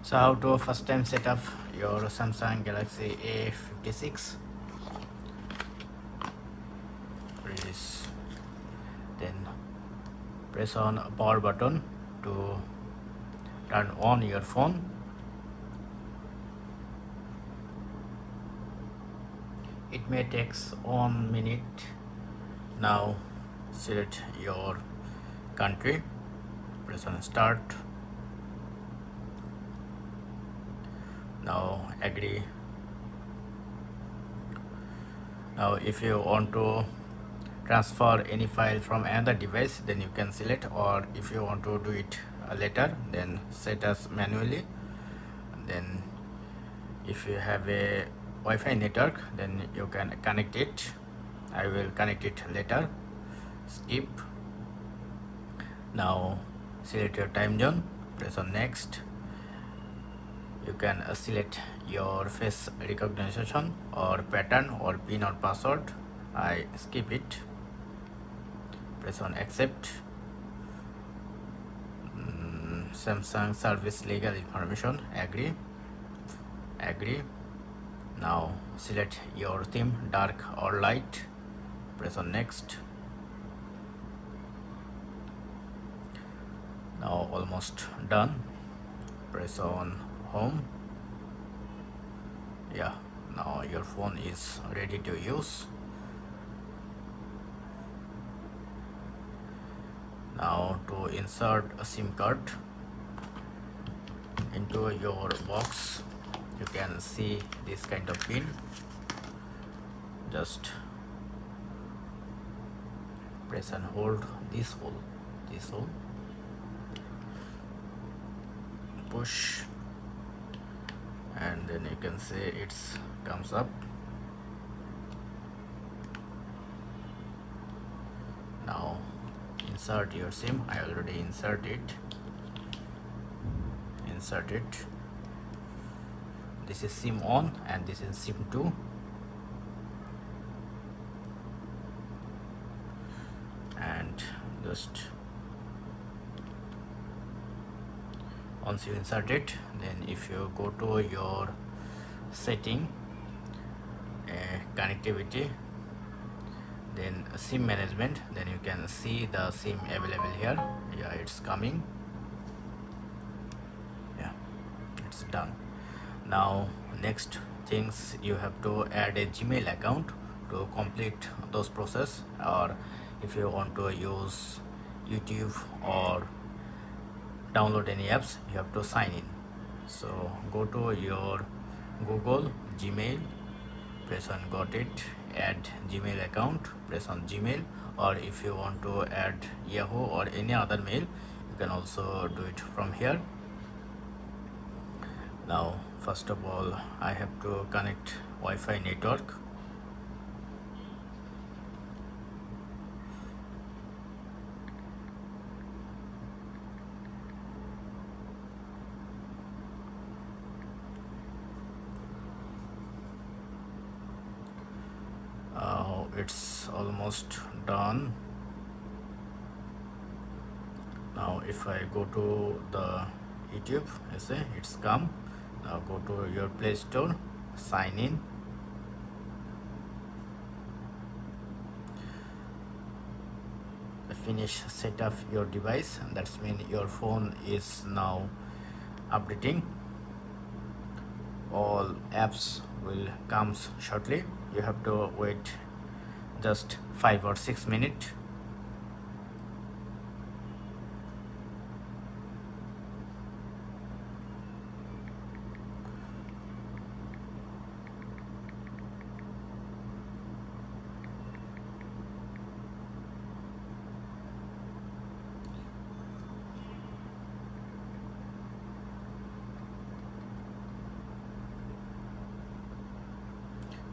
So how to first time set up your Samsung Galaxy A56. Please then press on power button to turn on your phone. It may take 1 minute. Now select your country, press on start. Now agree. Now if you want to transfer any file from another device, then you can select, or if you want to do it later, then set as manually. Then if you have a Wi-Fi network, then you can connect it. I will connect it later. Skip. Now select your time zone, press on next. You can select your face recognition or pattern or pin or password. I skip it. Press on accept. Samsung service legal information, agree. Now select your theme, dark or light, press on next. Now almost done. Press on home. Yeah, now your phone is ready to use. Now to insert a SIM card into your box, you can see this kind of pin. Just press and hold this hole, push, and then you can see it comes up. Now insert your SIM. I already insert it. This is SIM on and this is SIM 2. And just once you insert it, then if you go to your setting, connectivity, then SIM management, then you can see the SIM available here. Yeah, it's coming. Yeah, it's done. Now next things, you have to add a Gmail account to complete those process, or if you want to use YouTube or download any apps, you have to sign in. So go to your Google Gmail, press on got it, add Gmail account, press on Gmail, or if you want to add Yahoo or any other mail, you can also do it from here. Now first of all, I have to connect Wi-Fi network. It's almost done. Now if I go to the YouTube, you see it's come. Now go to your Play Store, sign in. Finish set up your device, and that's mean your phone is now updating. All apps will come shortly. You have to wait just 5 or 6 minutes.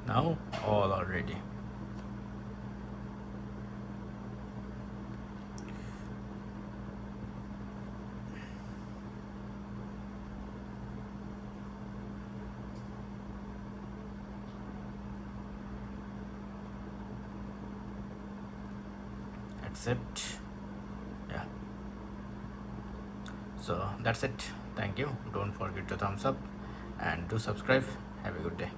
Now all are ready. Accept. Yeah, so that's it. Thank you. Don't forget to thumbs up and do subscribe. Have a good day.